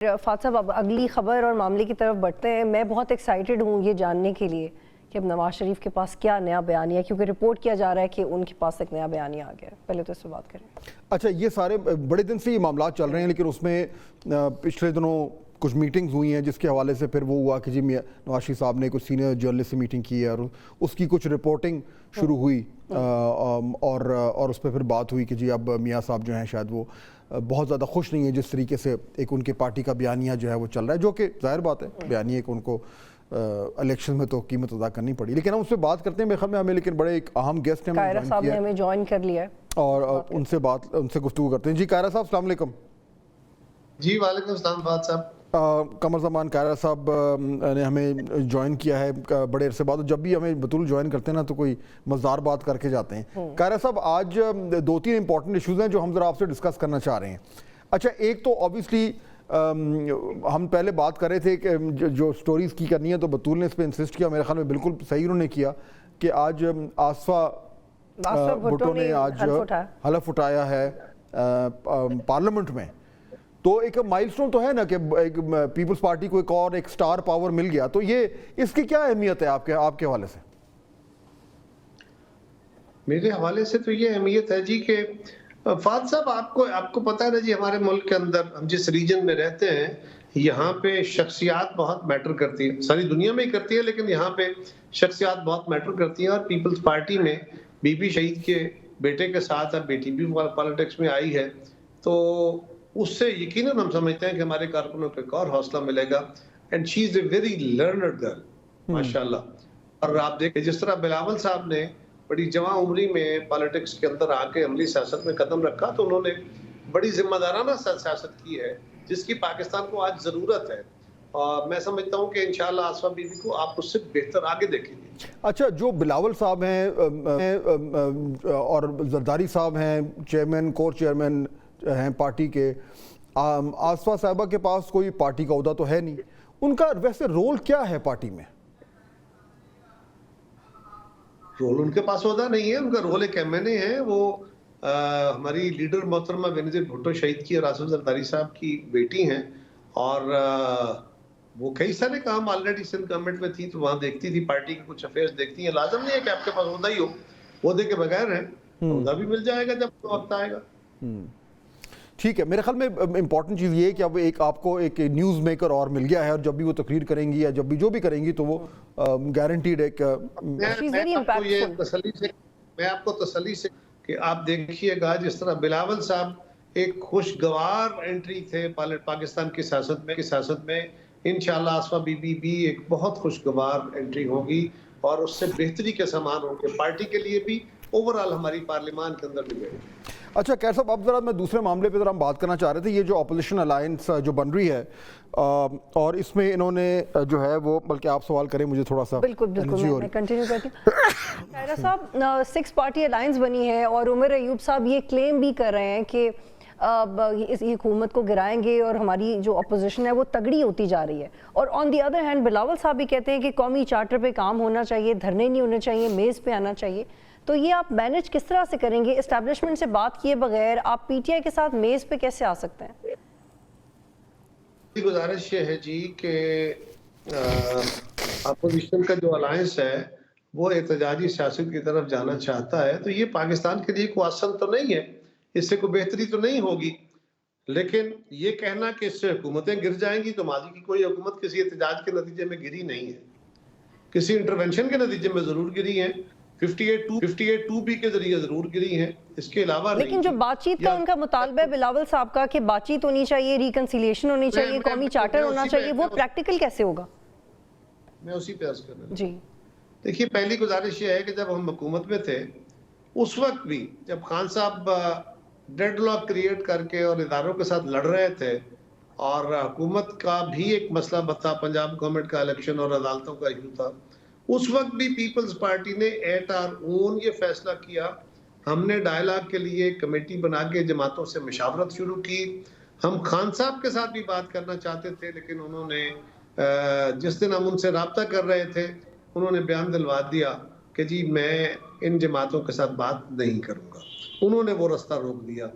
فات صاحب اب اگلی خبر اور معاملے کی طرف بڑھتے ہیں. میں بہت ایکسائٹڈ ہوں یہ جاننے کے لیے کہ اب نواز شریف کے پاس کیا نیا بیانیہ ہے, کیونکہ رپورٹ کیا جا رہا ہے کہ ان کے پاس ایک نیا بیانیہ آ گیا ہے. پہلے تو اس پہ بات کریں. اچھا, یہ سارے بڑے دن سے یہ معاملات چل رہے ہیں, لیکن اس میں پچھلے دنوں کچھ میٹنگز ہوئی ہیں جس کے حوالے سے پھر وہ ہوا کہ جی نواز شریف صاحب نے کچھ سینئر جرنلسٹ سے میٹنگ کی ہے اور اس کی کچھ رپورٹنگ شروع ہوئی, اور اس پہ پھر بات ہوئی کہ جی اب میاں صاحب جو ہیں شاید وہ بہت زیادہ خوش نہیں ہے جس طریقے سے ایک ان کے پارٹی کا بیانیہ جو ہے وہ چل رہا ہے, جو کہ ظاہر بات ہے بیانیہ ایک ان کو الیکشن میں تو قیمت ادا کرنی پڑی. لیکن ہم اس پہ بات کرتے ہیں, میرے خیال میں ہمیں لیکن بڑے ایک اہم گیسٹ ہیں قاہرہ صاحب نے ہمیں جوائن کر لیا ہے اور ان سے گفتگو کرتے ہیں. جی قاہرہ صاحب السلام علیکم. جی وعلیکم السلام فہد صاحب. قمر زمان قاہرہ صاحب نے ہمیں جوائن کیا ہے بڑے عرصے بعد, جب بھی ہمیں بطول جوائن کرتے ہیں نا تو کوئی مزدار بات کر کے جاتے ہیں. قاہرہ صاحب آج 2-3 امپورٹنٹ ایشوز ہیں جو ہم ذرا آپ سے ڈسکس کرنا چاہ رہے ہیں. اچھا, ایک تو آبویسلی ہم پہلے بات کر رہے تھے کہ جو سٹوریز کی کرنی ہے تو بطول نے اس پہ انسسٹ کیا, میرے خیال میں بالکل صحیح انہوں نے کیا کہ آج آصفہ بھٹو نے آج حلف اٹھایا ہے پارلیمنٹ میں. تو ایک مائل سٹون تو ہے نا کہ ایک پیپلز پارٹی کو ایک اور ایک سٹار پاور مل گیا, تو یہ اس کی کیا اہمیت ہے آپ کے حوالے سے؟ میرے حوالے سے تو یہ اہمیت ہے جی کہ فہد صاحب آپ کو پتہ ہے نا جی, ہمارے ملک کے اندر ہم جس ریجن میں رہتے ہیں یہاں پہ شخصیات بہت میٹر کرتی ہے, ساری دنیا میں ہی کرتی ہے لیکن یہاں پہ شخصیات بہت میٹر کرتی ہیں. اور پیپلز پارٹی میں بی بی شہید کے بیٹے کے ساتھ اب بیٹی بھی پالیٹکس میں آئی ہے, تو اس سے یقیناً ہم سمجھتے ہیں کہ ہمارے کارکنوں کو ایک اور حوصلہ ملے گا. And she is a very learned girl ماشاء اللہ. اور آپ دیکھیں جس طرح بلاول صاحب نے بڑی جوان عمری میں پالیٹکس کے اندر آ کے عملی سیاست میں قدم رکھا, تو انہوں نے بڑی ذمہ دارانہ سیاست کی ہے جس کی پاکستان کو آج ضرورت ہے. اور میں سمجھتا ہوں کہ انشاءاللہ آصفہ بی بی کو آپ اس سے بہتر آگے دیکھیں گے. اچھا, جو بلاول صاحب ہیں اور زرداری صاحب ہیں چیئرمین کور چیئرمین ہیں پارٹی کے, آصفہ صاحبہ کے پاس کوئی پارٹی کا عہدہ تو ہے نہیں, ان کا ویسے رول کیا ہے پارٹی میں؟ رول ان کے پاس عہدہ نہیں ہے, ان کا رول ایک ایم این اے ہے. وہ ہماری لیڈر محترمہ بینظیر بھٹو شہید کی اور آصف زرداری صاحب کی بیٹی ہیں, اور وہ کئی سارے کام آلریڈی سندھ گورنمنٹ میں تھی تو وہاں دیکھتی تھی, پارٹی کے کچھ افیئرز دیکھتی ہیں. لازم نہیں ہے کہ آپ کے پاس عہدہ ہی ہو, عہدے کے بغیر ہے, عہدہ بھی مل جائے گا جب وقت آئے گا. ٹھیک ہے, میرے خیال میں امپورٹنٹ چیز یہ ہے کہ اب ایک آپ کو ایک نیوز میکر اور مل گیا ہے, اور جب بھی وہ تقریر کریں گی یا جب بھی جو بھی کریں گی تو وہ گارنٹیڈ ایک میں آپ کو تسلی سے کہ آپ دیکھیے گا جس طرح بلاول صاحب ایک خوشگوار انٹری تھے پاکستان کی سیاست میں, انشاءاللہ آصفہ بی بی بھی ایک بہت خوشگوار انٹری ہوگی اور اس سے بہتری کے سامان ہوں گے پارٹی کے لیے بھی, اوورآل ہماری پارلیمان کے اندر بھی. اچھا قیصر صاحب, اب ذرا میں دوسرے معاملے پہ ذرا ہم بات کرنا چاہ رہے تھے. یہ جو اپوزیشن الائنس جو بن رہی ہے اور اس میں انہوں نے جو ہے وہ, بلکہ آپ سوال کریں مجھے تھوڑا سا. بالکل میں کنٹینیو کرتی ہوں. قاہرہ صاحب 6 پارٹی الائنس بنی ہے اور عمر ایوب صاحب یہ کلیم بھی کر رہے ہیں کہ اس حکومت کو گرائیں گے اور ہماری جو اپوزیشن ہے وہ تگڑی ہوتی جا رہی ہے. اور آن دی ادر ہینڈ بلاول صاحب بھی کہتے ہیں کہ قومی چارٹر پہ کام ہونا چاہیے, دھرنے نہیں ہونے چاہیے, میز پہ آنا چاہیے. تو یہ آپ مینج کس طرح سے کریں گے؟ اسٹیبلشمنٹ سے بات کیے بغیر آپ پی ٹی آئی کے ساتھ میز پہ کیسے آ سکتے ہیں؟ گزارش یہ ہے جی کہ اپوزیشن کا جو الائنس ہے وہ احتجاجی سیاست کی طرف جانا چاہتا ہے, تو یہ پاکستان کے لیے کوئی آسان تو نہیں ہے, اس سے کوئی بہتری تو نہیں ہوگی. لیکن یہ کہنا کہ اس سے حکومتیں گر جائیں گی, تو ماضی کی کوئی حکومت کسی احتجاج کے نتیجے میں گری نہیں ہے, کسی انٹرونشن کے نتیجے میں ضرور گری ہیں, 58-2 کے ذریعے ضرور گری ہیں, اس کے علاوہ نہیں. لیکن جو بات چیت کا ان کا مطالبہ ہے بلاول صاحب کا کہ بات چیت ہونی چاہیے, ریکنسیلیشن ہونی چاہیے, قومی چارٹر ہونا چاہیے, وہ پریکٹیکل کیسے ہوگا؟ میں اسی پہ عرض کر رہا ہوں. جی دیکھیے, پہلی گزارش یہ ہے کہ جب ہم حکومت میں تھے اس وقت بھی جب خان صاحب ڈیڈ لاک کریٹ کر کے اور اداروں کے ساتھ لڑ رہے تھے اور حکومت کا بھی ایک مسئلہ بتا, پنجاب گورنمنٹ کا الیکشن اور عدالتوں کا ایشو تھا, اس وقت بھی پیپلز پارٹی نے ایٹ آر اون یہ فیصلہ کیا. ہم نے ڈائیلاگ کے لیے کمیٹی بنا کے جماعتوں سے مشاورت شروع کی. ہم خان صاحب کے ساتھ بھی بات کرنا چاہتے تھے, لیکن انہوں نے جس دن ہم ان سے رابطہ کر رہے تھے انہوں نے بیان دلوا دیا کہ جی میں ان جماعتوں کے ساتھ بات نہیں کروں گا. انہوں نے وہ رستہ روک دیا.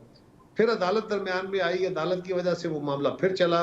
پھر عدالت درمیان میں آئی, عدالت کی وجہ سے وہ معاملہ پھر چلا,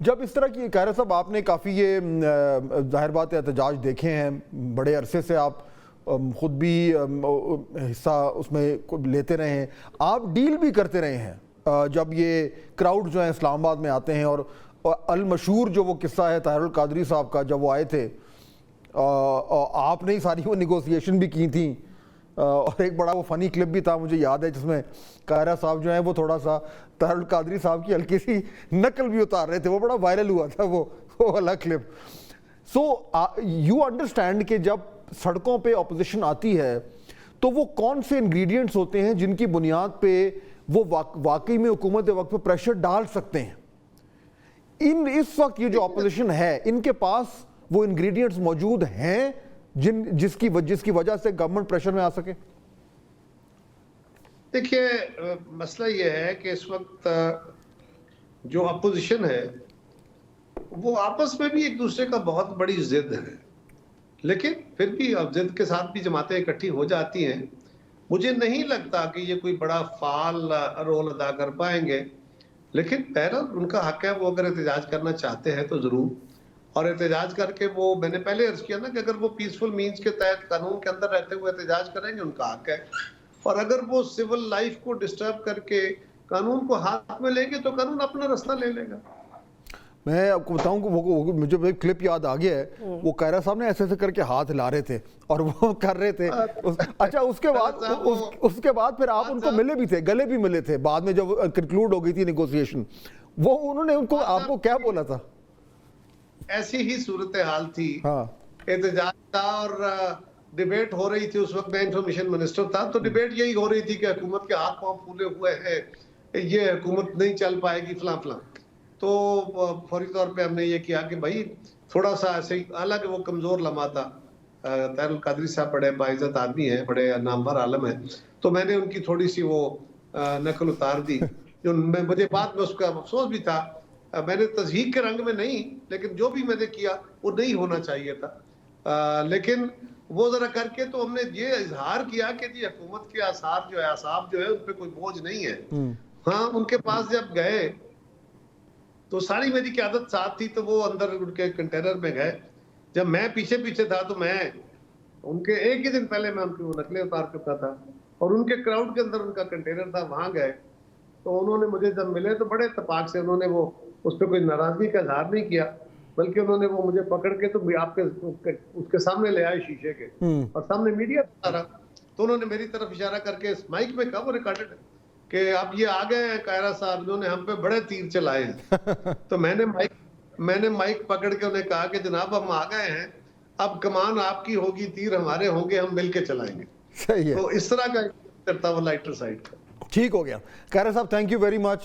جب اس طرح کی قاہرہ صاحب آپ نے کافی یہ ظاہر بات ہے احتجاج دیکھے ہیں، بڑے عرصے سے آپ خود بھی حصہ اس میں لیتے رہے ہیں، آپ ڈیل بھی کرتے رہے ہیں جب یہ کراؤڈ جو ہیں اسلام آباد میں آتے ہیں، اور المشہور جو وہ قصہ ہے طاہر القادری صاحب کا، جب وہ آئے تھے آپ نے ساری وہ نیگوسیشن بھی کی تھیں، اور ایک بڑا وہ فنی کلپ بھی تھا مجھے یاد ہے جس میں قاہرہ صاحب جو ہیں وہ تھوڑا سا طاہر القادری صاحب کی ہلکی سی نقل بھی اتار رہے تھے، وہ بڑا وائرل ہوا تھا وہ والا کلپ. سو یو انڈرسٹینڈ کہ جب سڑکوں پہ اپوزیشن آتی ہے تو وہ کون سے انگریڈینٹس ہوتے ہیں جن کی بنیاد پہ وہ واقعی میں حکومت وقت پہ پریشر ڈال سکتے ہیں. اس وقت یہ جو اپوزیشن ہے ان کے پاس وہ انگریڈینٹس موجود ہیں جس کی وجہ سے گورنمنٹ پریشر میں آ سکے؟ دیکھیے مسئلہ یہ ہے کہ اس وقت جو اپوزیشن ہے وہ آپس میں بھی ایک دوسرے کا بہت بڑی ضد ہے، لیکن پھر بھی اب ضد کے ساتھ بھی جماعتیں اکٹھی ہو جاتی ہیں. مجھے نہیں لگتا کہ یہ کوئی بڑا فعال رول ادا کر پائیں گے، لیکن بہرحال ان کا حق ہے، وہ اگر احتجاج کرنا چاہتے ہیں تو ضرور، اور احتجاج کر کے وہ میں نے پہلے عرض کیا نا کہ اگر وہ پیسفل مینز کے تحت قانون کے اندر رہتے ہوئے احتجاج کریں گے ان کا حق ہے، اور اگر وہ سول لائف کو ڈسٹرب کر کے قانون کو ہاتھ میں لیں گے تو قانون اپنا راستہ لے لے گا. میں آپ کو بتاؤں کہ مجھے ایک کلپ یاد آ گیا ہے، وہ قاہرہ صاحب نے ایسے ایسے کر کے ہاتھ ہلا رہے تھے اور وہ کر رہے تھے. اچھا اس کے بعد پھر آپ ان کو ملے بھی تھے، گلے بھی ملے تھے بعد میں جب کنکلوڈ ہو گئی تھی نیگوسیشن، وہ انہوں نے ان کو آپ کو کیا بولا تھا؟ ایسی ہی صورتحال تھی، احتجاج تھا اور ڈیبیٹ ہو رہی تھی. اس وقت میں انفارمیشن منسٹر تھا، تو ڈیبیٹ یہی ہو رہی تھی کہ حکومت کے ہاتھ پاؤں پھولے ہوئے ہیں، یہ حکومت نہیں چل پائے گی فلاں فلاں. تو فوری طور پہ ہم نے یہ کیا کہ بھائی تھوڑا سا ایسے ہی، حالانکہ وہ کمزور لمحہ تھا، طاہر القادری صاحح بڑے باعزت آدمی ہیں، بڑے نامور عالم ہیں، تو میں نے ان کی تھوڑی سی وہ نقل اتار دی. مجھے بعد میں اس کا افسوس بھی تھا، میں نے تضحیق کے رنگ میں نہیں، لیکن جو بھی میں نے کیا وہ نہیں ہونا چاہیے تھا. لیکن وہ ذرا کر کے تو ہم نے یہ اظہار کیا کہ جی حکومت کے اعصاب جو ہے ان پہ کوئی بوجھ نہیں ہے. ہاں ان کے پاس جب گئے تو ساری میری قیادت ساتھ تھی، تو وہ اندر ان کے کنٹینر میں گئے. جب میں پیچھے پیچھے تھا تو میں ان کے ایک ہی دن پہلے میں ان کی وہ نقلیں اتار چکا تھا، اور ان کے کراؤڈ کے اندر ان کا کنٹینر تھا، وہاں گئے تو انہوں نے مجھے جب ملے تو بڑے اتفاق سے انہوں نے وہ اس پہ کوئی ناراضگی کا اظہار نہیں کیا، بلکہ انہوں نے وہ مجھے پکڑ کے تو آپ کے اس کے سامنے لے آئے شیشے کے، اور سامنے میڈیا سارا، تو انہوں نے میری طرف اشارہ کر کے مائک میں کہا، وہ ریکارڈڈ ہے، کہ اب یہ آ گئے ہیں قاہرہ صاحب، انہوں نے ہم پہ بڑے تیر چلائے ہیں. تو میں نے مائک پکڑ کے انہیں کہا کہ جناب ہم آ گئے ہیں، اب کمان آپ کی ہوگی، تیر ہمارے ہوں گے، ہم مل کے چلائیں گے. صحیح ہے. تو اس طرح کا کرتا وہ لائٹر سائڈ کا. ٹھیک ہو گیا. قاہرہ صاحب تھینک یو ویری مچ.